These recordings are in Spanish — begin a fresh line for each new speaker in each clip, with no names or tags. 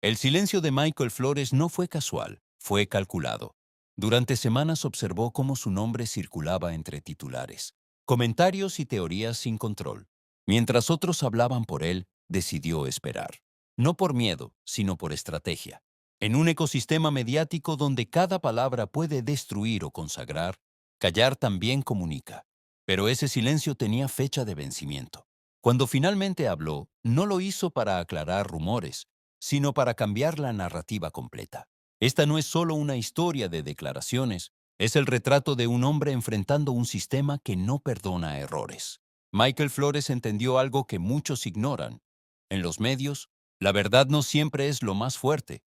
El silencio de Michael Flores no fue casual, fue calculado. Durante semanas observó cómo su nombre circulaba entre titulares, comentarios y teorías sin control. Mientras otros hablaban por él, decidió esperar. No por miedo, sino por estrategia. En un ecosistema mediático donde cada palabra puede destruir o consagrar, callar también comunica. Pero ese silencio tenía fecha de vencimiento. Cuando finalmente habló, no lo hizo para aclarar rumores, sino para cambiar la narrativa completa. Esta no es solo una historia de declaraciones, es el retrato de un hombre enfrentando un sistema que no perdona errores. Michael Flores entendió algo que muchos ignoran. En los medios, la verdad no siempre es lo más fuerte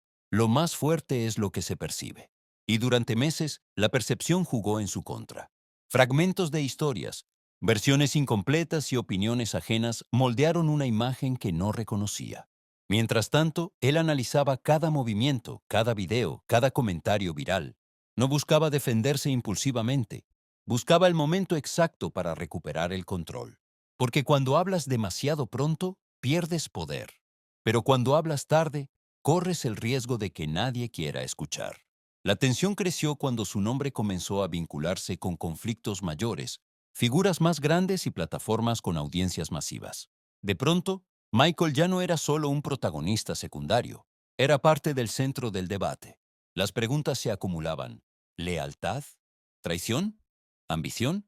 es lo que se percibe. Y durante meses, la percepción jugó en su contra. Fragmentos de historias, versiones incompletas y opiniones ajenas moldearon una imagen que no reconocía. Mientras tanto, él analizaba cada movimiento, cada video, cada comentario viral. No buscaba defenderse impulsivamente, buscaba el momento exacto para recuperar el control. Porque cuando hablas demasiado pronto, pierdes poder. Pero cuando hablas tarde, corres el riesgo de que nadie quiera escuchar. La tensión creció cuando su nombre comenzó a vincularse con conflictos mayores, figuras más grandes y plataformas con audiencias masivas. De pronto, Michael ya no era solo un protagonista secundario, era parte del centro del debate. Las preguntas se acumulaban. ¿Lealtad? ¿Traición? ¿Ambición?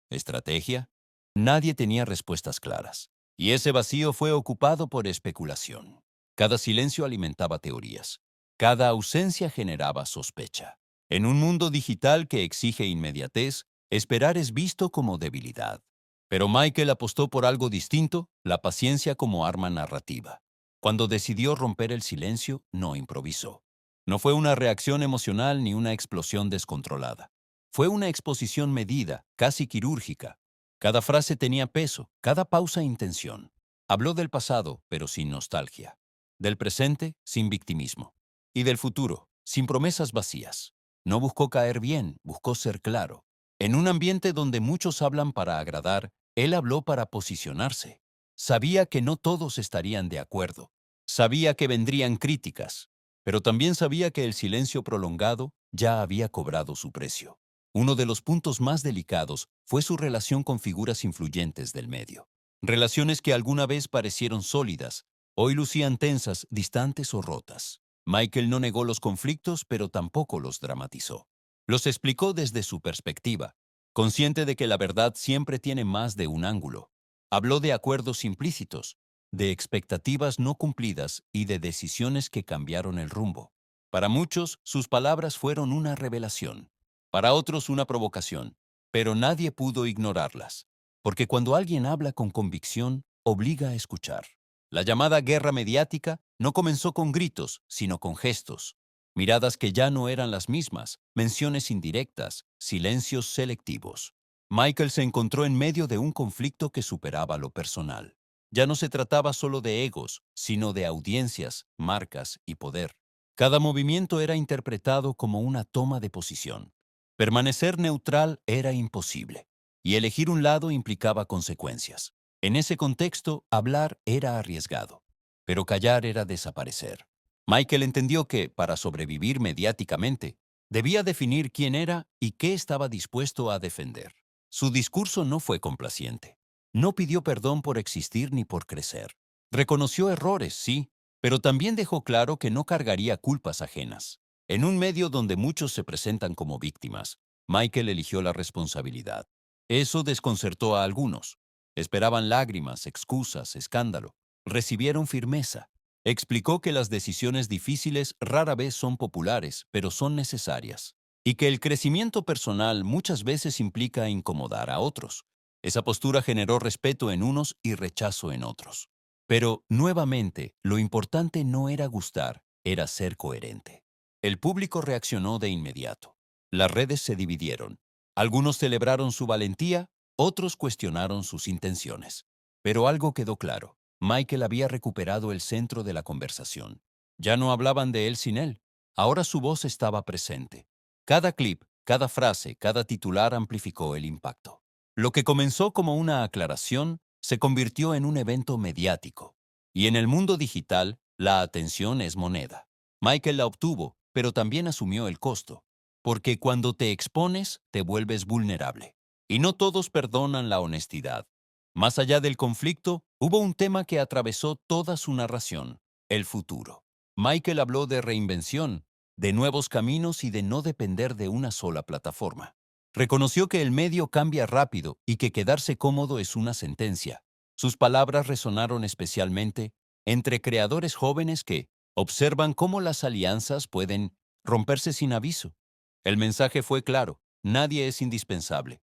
¿Estrategia? Nadie tenía respuestas claras. Y ese vacío fue ocupado por especulación. Cada silencio alimentaba teorías. Cada ausencia generaba sospecha. En un mundo digital que exige inmediatez, esperar es visto como debilidad. Pero Michael apostó por algo distinto, la paciencia como arma narrativa. Cuando decidió romper el silencio, no improvisó. No fue una reacción emocional ni una explosión descontrolada. Fue una exposición medida, casi quirúrgica. Cada frase tenía peso, cada pausa intención. Habló del pasado, pero sin nostalgia. Del presente, sin victimismo. Y del futuro, sin promesas vacías. No buscó caer bien, buscó ser claro. En un ambiente donde muchos hablan para agradar, él habló para posicionarse. Sabía que no todos estarían de acuerdo. Sabía que vendrían críticas. Pero también sabía que el silencio prolongado ya había cobrado su precio. Uno de los puntos más delicados fue su relación con figuras influyentes del medio. Relaciones que alguna vez parecieron sólidas, hoy lucían tensas, distantes o rotas. Michael no negó los conflictos, pero tampoco los dramatizó. Los explicó desde su perspectiva, consciente de que la verdad siempre tiene más de un ángulo. Habló de acuerdos implícitos, de expectativas no cumplidas y de decisiones que cambiaron el rumbo. Para muchos, sus palabras fueron una revelación. Para otros una provocación, pero nadie pudo ignorarlas, porque cuando alguien habla con convicción, obliga a escuchar. La llamada guerra mediática no comenzó con gritos, sino con gestos, miradas que ya no eran las mismas, menciones indirectas, silencios selectivos. Michael se encontró en medio de un conflicto que superaba lo personal. Ya no se trataba solo de egos, sino de audiencias, marcas y poder. Cada movimiento era interpretado como una toma de posición. Permanecer neutral era imposible, y elegir un lado implicaba consecuencias. En ese contexto, hablar era arriesgado, pero callar era desaparecer. Michael entendió que, para sobrevivir mediáticamente, debía definir quién era y qué estaba dispuesto a defender. Su discurso no fue complaciente. No pidió perdón por existir ni por crecer. Reconoció errores, sí, pero también dejó claro que no cargaría culpas ajenas. En un medio donde muchos se presentan como víctimas, Michael eligió la responsabilidad. Eso desconcertó a algunos. Esperaban lágrimas, excusas, escándalo. Recibieron firmeza. Explicó que las decisiones difíciles rara vez son populares, pero son necesarias. Y que el crecimiento personal muchas veces implica incomodar a otros. Esa postura generó respeto en unos y rechazo en otros. Pero, nuevamente, lo importante no era gustar, era ser coherente. El público reaccionó de inmediato. Las redes se dividieron. Algunos celebraron su valentía, otros cuestionaron sus intenciones. Pero algo quedó claro. Michael había recuperado el centro de la conversación. Ya no hablaban de él sin él. Ahora su voz estaba presente. Cada clip, cada frase, cada titular amplificó el impacto. Lo que comenzó como una aclaración se convirtió en un evento mediático. Y en el mundo digital, La atención es moneda. Michael la obtuvo, pero también asumió el costo. Porque cuando te expones, te vuelves vulnerable. Y no todos perdonan la honestidad. Más allá del conflicto, hubo un tema que atravesó toda su narración: el futuro. Michael habló de reinvención, de nuevos caminos y de no depender de una sola plataforma. Reconoció que el medio cambia rápido y que quedarse cómodo es una sentencia. Sus palabras resonaron especialmente entre creadores jóvenes que observan cómo las alianzas pueden romperse sin aviso. El mensaje fue claro: nadie es indispensable,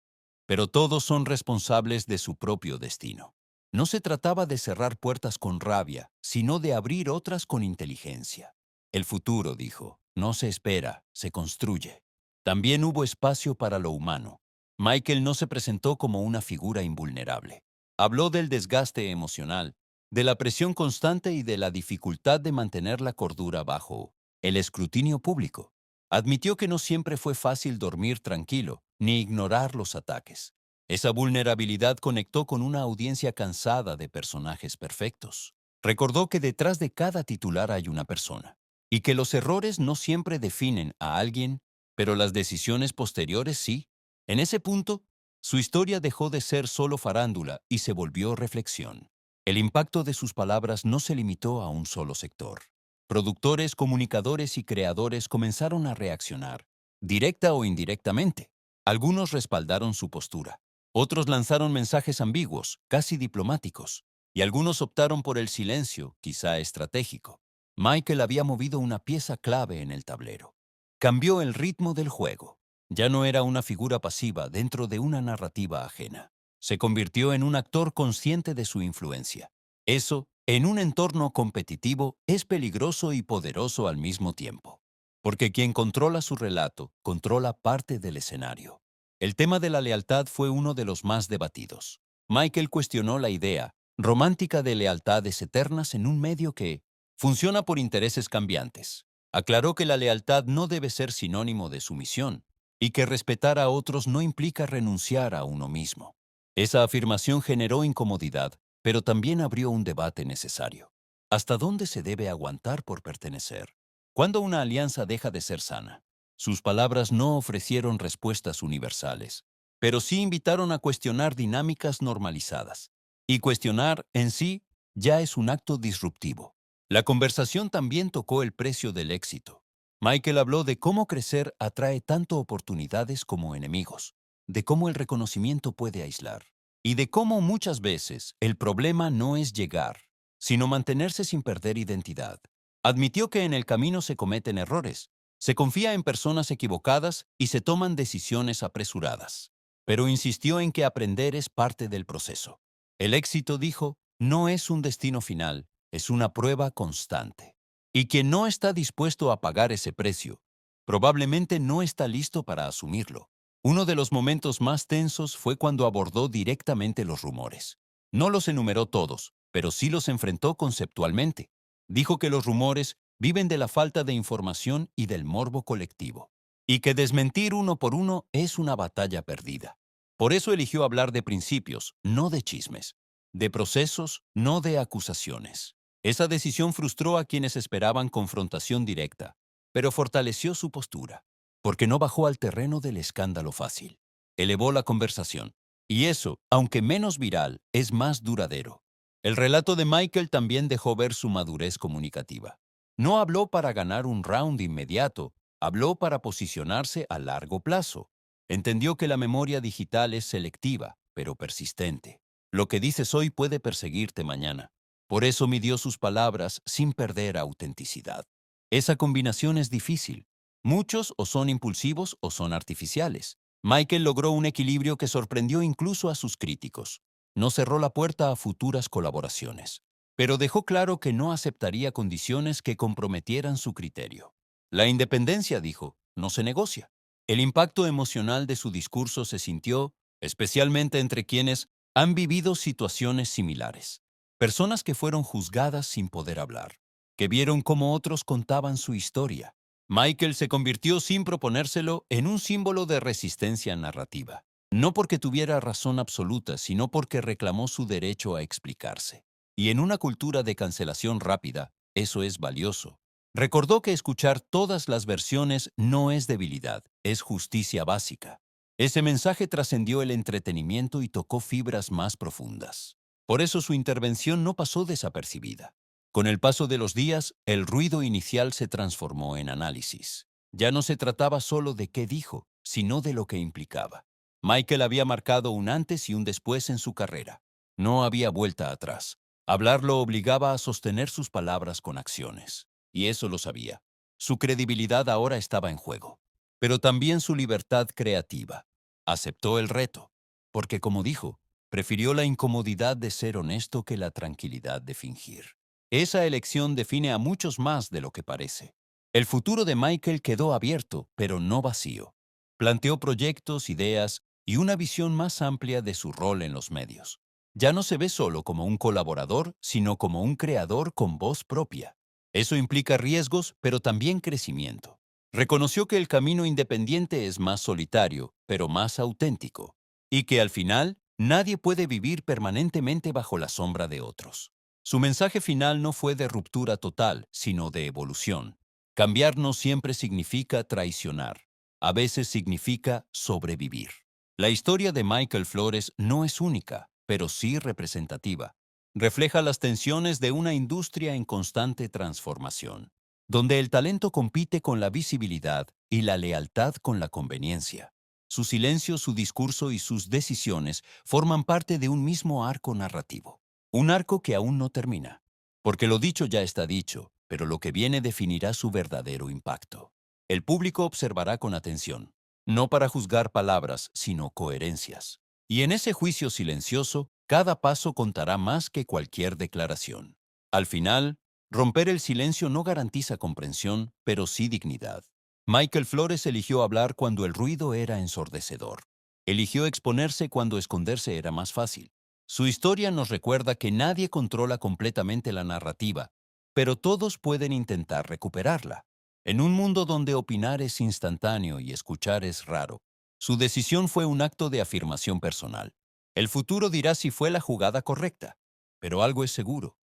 pero todos son responsables de su propio destino. No se trataba de cerrar puertas con rabia, sino de abrir otras con inteligencia. El futuro, dijo, no se espera, se construye. También hubo espacio para lo humano. Michael no se presentó como una figura invulnerable. Habló del desgaste emocional, de la presión constante y de la dificultad de mantener la cordura bajo el escrutinio público. Admitió que no siempre fue fácil dormir tranquilo, ni ignorar los ataques. Esa vulnerabilidad conectó con una audiencia cansada de personajes perfectos. Recordó que detrás de cada titular hay una persona, y que los errores no siempre definen a alguien, pero las decisiones posteriores sí. En ese punto, su historia dejó de ser solo farándula y se volvió reflexión. El impacto de sus palabras no se limitó a un solo sector. Productores, comunicadores y creadores comenzaron a reaccionar, directa o indirectamente. Algunos respaldaron su postura, otros lanzaron mensajes ambiguos, casi diplomáticos, y algunos optaron por el silencio, quizá estratégico. Michael había movido una pieza clave en el tablero. Cambió el ritmo del juego. Ya no era una figura pasiva dentro de una narrativa ajena. Se convirtió en un actor consciente de su influencia. Eso, en un entorno competitivo, es peligroso y poderoso al mismo tiempo. Porque quien controla su relato, controla parte del escenario. El tema de la lealtad fue uno de los más debatidos. Michael cuestionó la idea romántica de lealtades eternas en un medio que funciona por intereses cambiantes. Aclaró que la lealtad no debe ser sinónimo de sumisión y que respetar a otros no implica renunciar a uno mismo. Esa afirmación generó incomodidad, pero también abrió un debate necesario. ¿Hasta dónde se debe aguantar por pertenecer? ¿Cuándo una alianza deja de ser sana? Sus palabras no ofrecieron respuestas universales, pero sí invitaron a cuestionar dinámicas normalizadas. Y cuestionar, en sí, ya es un acto disruptivo. La conversación también tocó el precio del éxito. Michael habló de cómo crecer atrae tanto oportunidades como enemigos, de cómo el reconocimiento puede aislar, y de cómo muchas veces el problema no es llegar, sino mantenerse sin perder identidad. Admitió que en el camino se cometen errores, se confía en personas equivocadas y se toman decisiones apresuradas. Pero insistió en que aprender es parte del proceso. El éxito, dijo, no es un destino final, es una prueba constante. Y quien no está dispuesto a pagar ese precio, probablemente no está listo para asumirlo. Uno de los momentos más tensos fue cuando abordó directamente los rumores. No los enumeró todos, pero sí los enfrentó conceptualmente. Dijo que los rumores viven de la falta de información y del morbo colectivo, y que desmentir uno por uno es una batalla perdida. Por eso eligió hablar de principios, no de chismes, de procesos, no de acusaciones. Esa decisión frustró a quienes esperaban confrontación directa, pero fortaleció su postura, porque no bajó al terreno del escándalo fácil. Elevó la conversación, y eso, aunque menos viral, es más duradero. El relato de Michael también dejó ver su madurez comunicativa. No habló para ganar un round inmediato, habló para posicionarse a largo plazo. Entendió que la memoria digital es selectiva, pero persistente. Lo que dices hoy puede perseguirte mañana. Por eso midió sus palabras sin perder autenticidad. Esa combinación es difícil. Muchos o son impulsivos o son artificiales. Michael logró un equilibrio que sorprendió incluso a sus críticos. No cerró la puerta a futuras colaboraciones, pero dejó claro que no aceptaría condiciones que comprometieran su criterio. La independencia, dijo, no se negocia. El impacto emocional de su discurso se sintió, especialmente entre quienes han vivido situaciones similares. Personas que fueron juzgadas sin poder hablar, que vieron cómo otros contaban su historia. Michael se convirtió sin proponérselo en un símbolo de resistencia narrativa. No porque tuviera razón absoluta, sino porque reclamó su derecho a explicarse. Y en una cultura de cancelación rápida, Eso es valioso. Recordó que escuchar todas las versiones no es debilidad, es justicia básica. Ese mensaje trascendió el entretenimiento y tocó fibras más profundas. Por eso su intervención no pasó desapercibida. Con el paso de los días, el ruido inicial se transformó en análisis. Ya no se trataba solo de qué dijo, sino de lo que implicaba. Michael había marcado un antes y un después en su carrera. No había vuelta atrás. Hablar lo obligaba a sostener sus palabras con acciones. Y eso lo sabía. Su credibilidad ahora estaba en juego. Pero también su libertad creativa. Aceptó el reto. Porque, como dijo, prefirió la incomodidad de ser honesto que la tranquilidad de fingir. Esa elección define a muchos más de lo que parece. El futuro de Michael quedó abierto, pero no vacío. Planteó proyectos, ideas y una visión más amplia de su rol en los medios. Ya no se ve solo como un colaborador, sino como un creador con voz propia. Eso implica riesgos, pero también crecimiento. Reconoció que el camino independiente es más solitario, pero más auténtico, y que al final nadie puede vivir permanentemente bajo la sombra de otros. Su mensaje final no fue de ruptura total, sino de evolución. Cambiar no siempre significa traicionar, a veces significa sobrevivir. La historia de Michael Flores no es única, pero sí representativa. Refleja las tensiones de una industria en constante transformación, donde el talento compite con la visibilidad y la lealtad con la conveniencia. Su silencio, su discurso y sus decisiones forman parte de un mismo arco narrativo. Un arco que aún no termina. Porque lo dicho ya está dicho, pero lo que viene definirá su verdadero impacto. El público observará con atención, no para juzgar palabras, sino coherencias. Y en ese juicio silencioso, cada paso contará más que cualquier declaración. Al final, romper el silencio no garantiza comprensión, pero sí dignidad. Michael Flores eligió hablar cuando el ruido era ensordecedor. Eligió exponerse cuando esconderse era más fácil. Su historia nos recuerda que nadie controla completamente la narrativa, pero todos pueden intentar recuperarla. En un mundo donde opinar es instantáneo y escuchar es raro, su decisión fue un acto de afirmación personal. El futuro dirá si fue la jugada correcta, pero algo es seguro.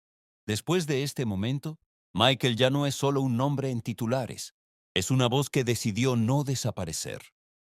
Después de este momento, Michael ya no es solo un nombre en titulares, es una voz que decidió no desaparecer.